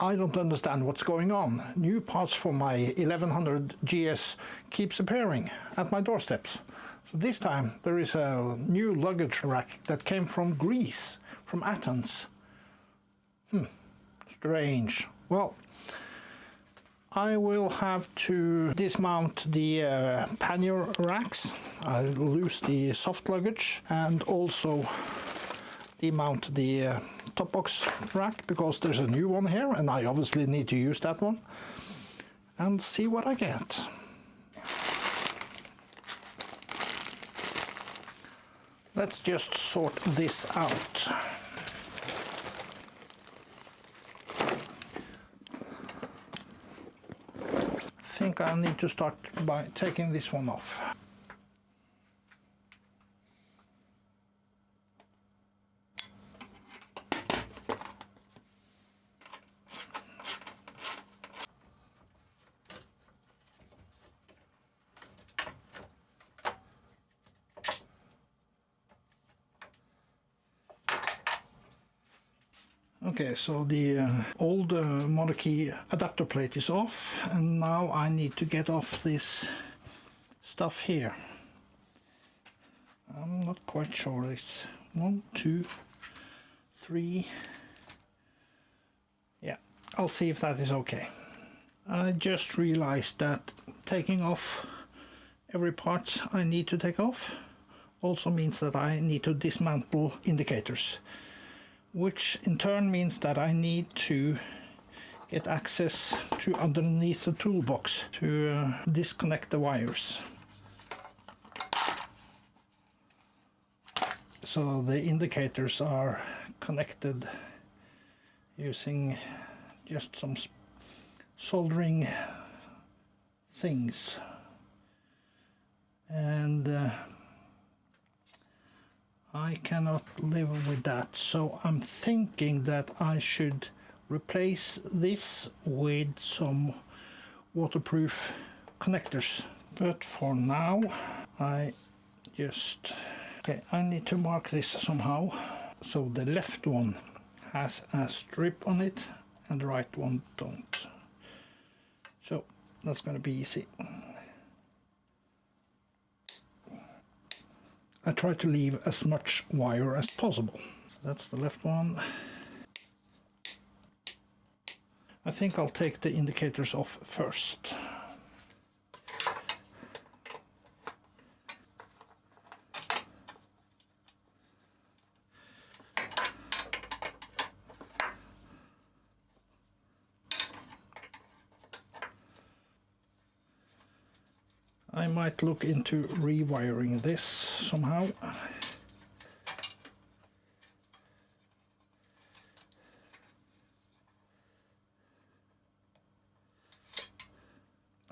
I don't understand what's going on. New parts for my 1100 GS keeps appearing at my doorsteps. So this time there is a new luggage rack that came from Greece, from Athens. Strange. Well, I will have to dismount the pannier racks. I'll lose the soft luggage and also demount the top box rack because there's a new one here and I obviously need to use that one, and see what I get. Let's just sort this out. I think I need to start by taking this one off. Okay, so the old monarchy adapter plate is off, and now I need to get off this stuff here. I'm not quite sure. It's 1, 2, 3. Yeah, I'll see if that is okay. I just realized that taking off every part I need to take off also means that I need to dismantle indicators, which in turn means that I need to get access to underneath the toolbox to disconnect the wires. So the indicators are connected using just some soldering things, and I cannot live with that, so I'm thinking that I should replace this with some waterproof connectors. But for now, I need to mark this somehow. So the left one has a strip on it and the right one don't. So that's gonna be easy. I try to leave as much wire as possible. So that's the left one. I think I'll take the indicators off first. I might look into rewiring this somehow.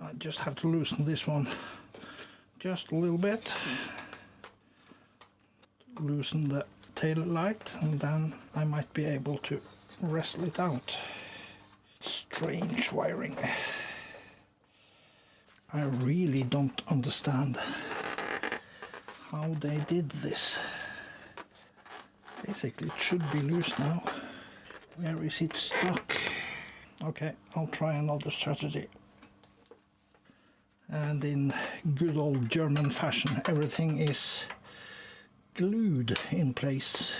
I just have to loosen this one just a little bit. Loosen the tail light, and then I might be able to wrestle it out. Strange wiring. I really don't understand how they did this. Basically it should be loose now. Where is it stuck? Okay, I'll try another strategy. And in good old German fashion, everything is glued in place.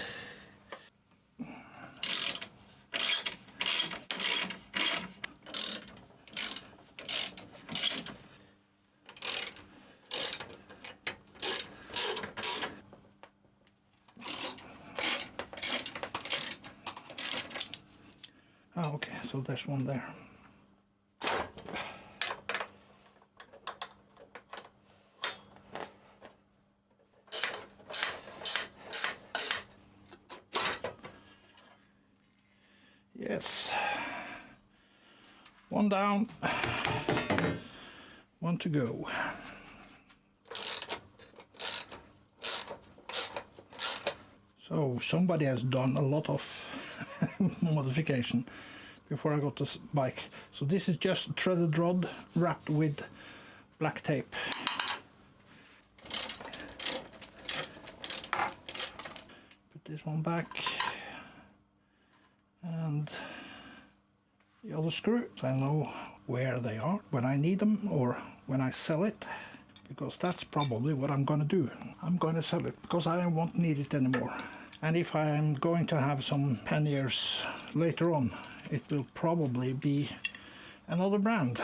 Ah, okay, so there's one there. Yes, one down, one to go. So somebody has done a lot of modification before I got this bike. So this is just a threaded rod wrapped with black tape. Put this one back and the other screw, so I know where they are when I need them or when I sell it, because that's probably what I'm gonna do. I'm gonna sell it because I won't need it anymore. And if I am going to have some panniers later on, it will probably be another brand,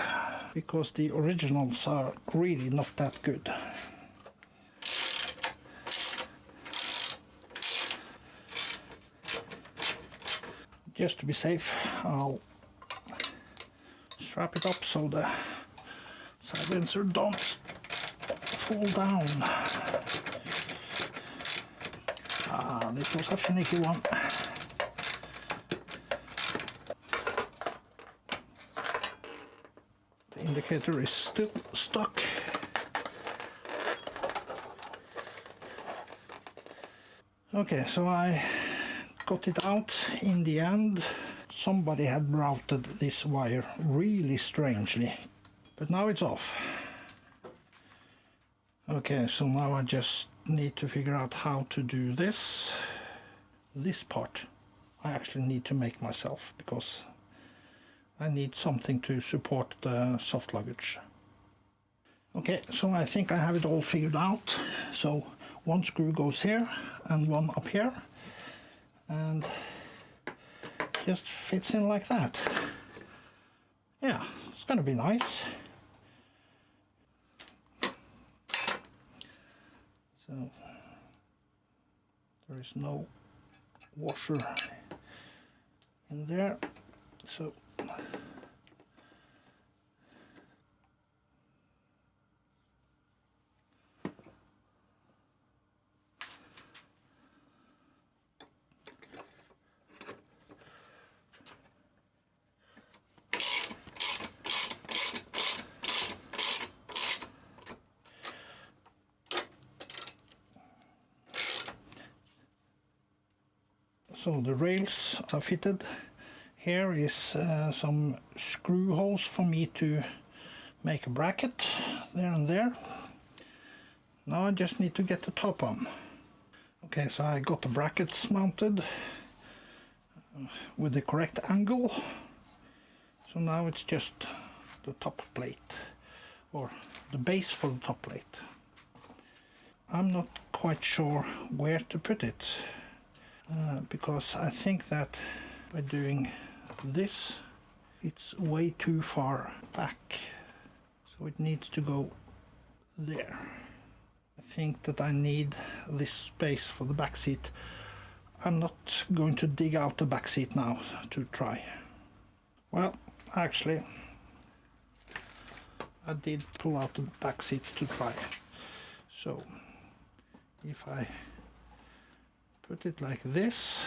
because the originals are really not that good. Just to be safe, I'll strap it up so the silencer don't fall down. Ah, this was a finicky one. The indicator is still stuck. Okay, so I got it out in the end. Somebody had routed this wire really strangely, but now it's off. Okay, so now I just need to figure out how to do this. This part I actually need to make myself, because I need something to support the soft luggage. Okay, so I think I have it all figured out. So one screw goes here and one up here, and just fits in like that. Yeah, it's gonna be nice. So there is no washer in there, so the rails are fitted. Here is some screw holes for me to make a bracket there and there. Now I just need to get the top on. Okay, so I got the brackets mounted with the correct angle. So now it's just the top plate, or the base for the top plate. I'm not quite sure where to put it. Because I think that by doing this, it's way too far back, so it needs to go there. I think that I need this space for the back seat. I'm not going to dig out the back seat now to try. Well, actually, I did pull out the back seat to try. So if I put it like this,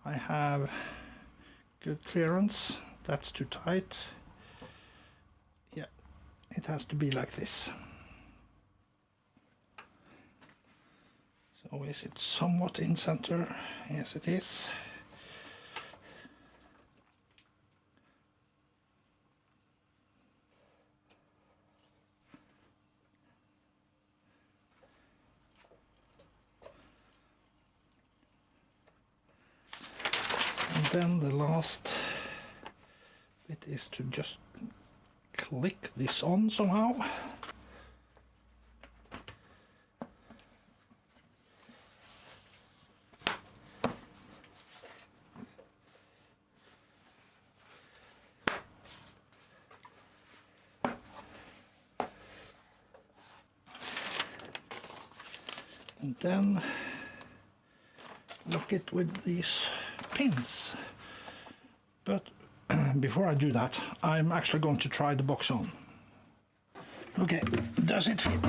I have good clearance. That's too tight. Yeah, it has to be like this. So is it somewhat in center? Yes, it is. Then the last bit is to just click this on somehow. And then lock it with these pins. But before I do that, I'm actually going to try the box on. Okay, does it fit?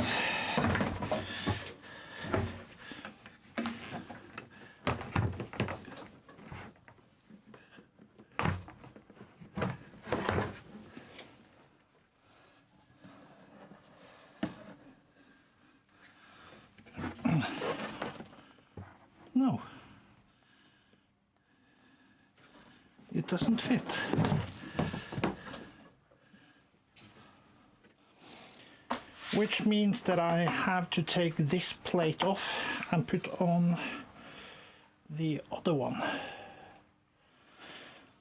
No, it doesn't fit. Which means that I have to take this plate off and put on the other one.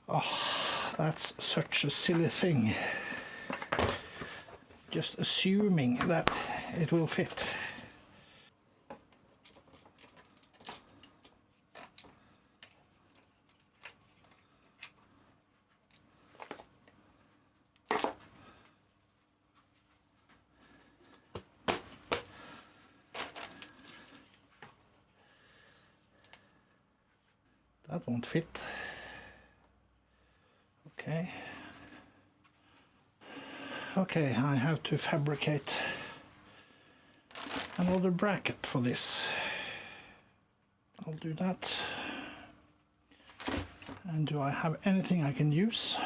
Oh, That's such a silly thing. Just assuming that it will fit. That won't fit. Okay. Okay, I have to fabricate another bracket for this. I'll do that. And do I have anything I can use?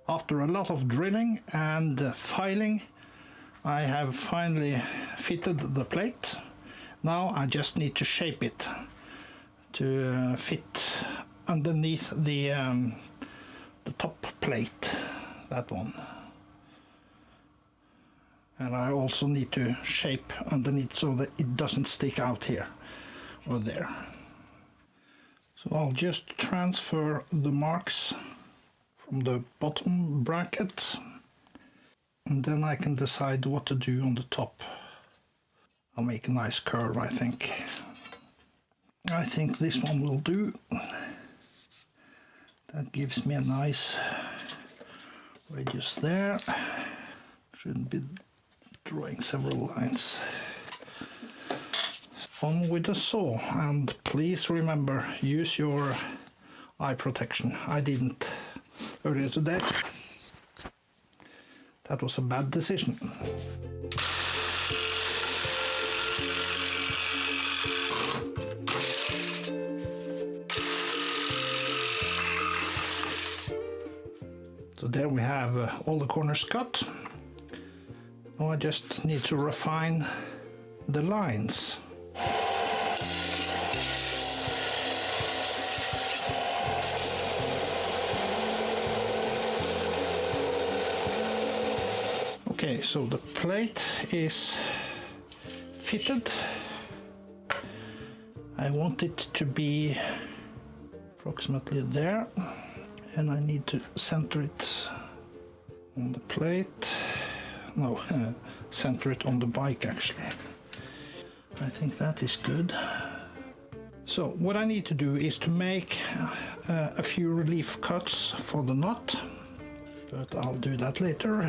After a lot of drilling and filing, I have finally fitted the plate. Now I just need to shape it to fit underneath the top plate, that one. And I also need to shape underneath so that it doesn't stick out here or there. So I'll just transfer the marks from the bottom bracket, and then I can decide what to do on the top. I'll make a nice curve, I think. I think this one will do. That gives me a nice radius there. Shouldn't be drawing several lines. On with the saw, and please remember, use your eye protection. I didn't earlier today. That was a bad decision. So there we have all the corners cut. Now I just need to refine the lines. Okay, so the plate is fitted. I want it to be approximately there, and I need to center it on the plate. No, center it on the bike actually. I think that is good. So what I need to do is to make a few relief cuts for the knot, but I'll do that later.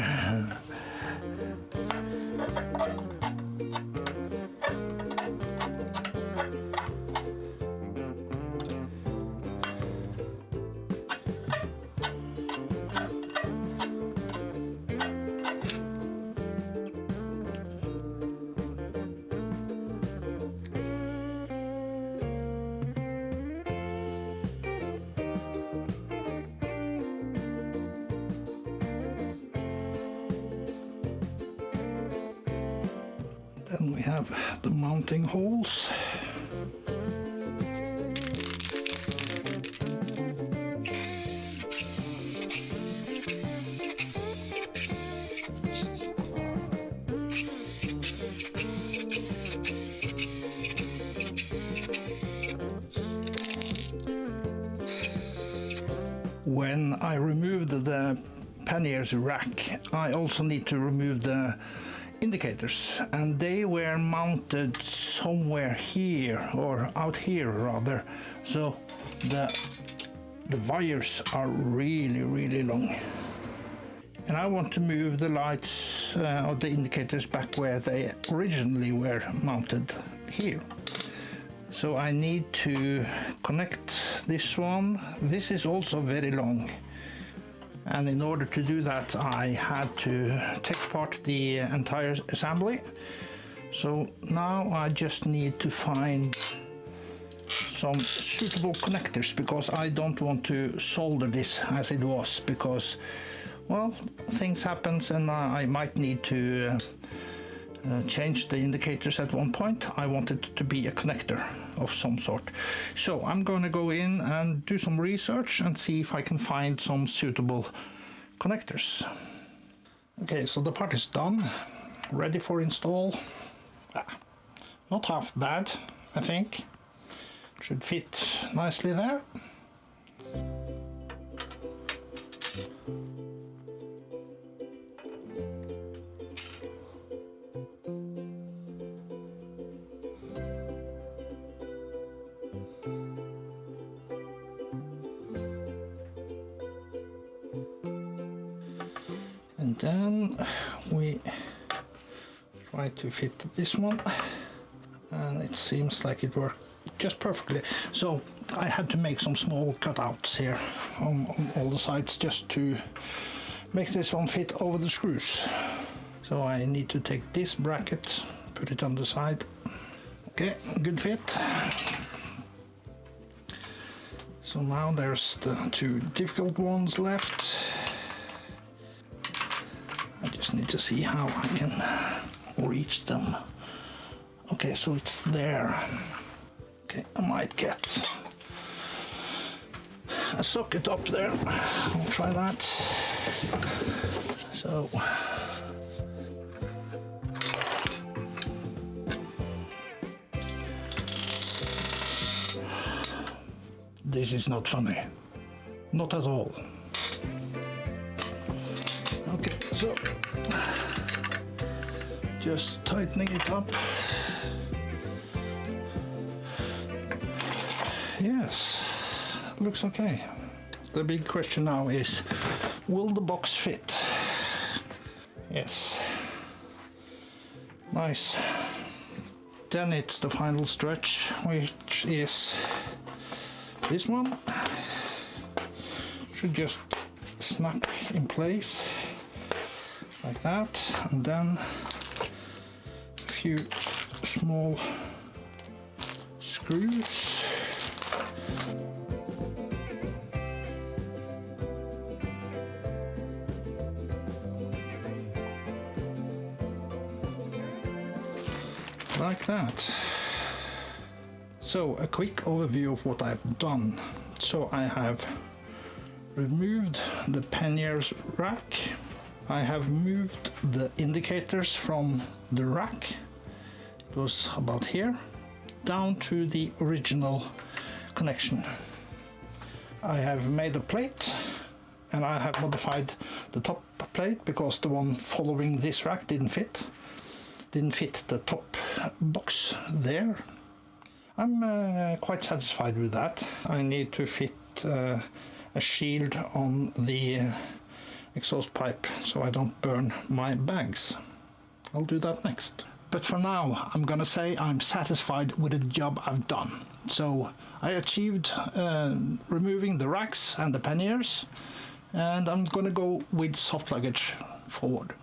Then we have the mounting holes. When I removed the panniers rack, I also need to remove the indicators, and they were mounted somewhere here, or out here rather, so the wires are really long, and I want to move the lights or the indicators back where they originally were mounted here. So I need to connect this one. This is also very long, and in order to do that I had to take apart the entire assembly. So now I just need to find some suitable connectors, because I don't want to solder this as it was, because, well, things happen and I might need to change the indicators at one point. I want it to be a connector of some sort. So I'm going to go in and do some research and see if I can find some suitable connectors. Okay, so the part is done, ready for install. Not half bad, I think. Should fit nicely there. And then we try to fit this one, and it seems like it worked just perfectly. So I had to make some small cutouts here on all the sides just to make this one fit over the screws. So I need to take this bracket, put it on the side. Okay, good fit. So now there's the two difficult ones left. I just need to see how I can reach them. Okay, so it's there. Okay, I might get a socket up there. I'll try that. So this is not funny. Not at all. Okay, so just tightening it up. Yes, looks okay. The big question now is, will the box fit? Yes. Nice. Then it's the final stretch, which is this one. Should just snap in place like that, and then a few small screws. Like that. So a quick overview of what I've done. So I have removed the panniers rack. I have moved the indicators from the rack, it was about here, down to the original connection. I have made a plate and I have modified the top plate because the one following this rack didn't fit the top box there. I'm quite satisfied with that. I need to fit a shield on the exhaust pipe so I don't burn my bags. I'll do that next. But for now, I'm gonna say I'm satisfied with the job I've done. So I achieved removing the racks and the panniers, and I'm gonna go with soft luggage forward.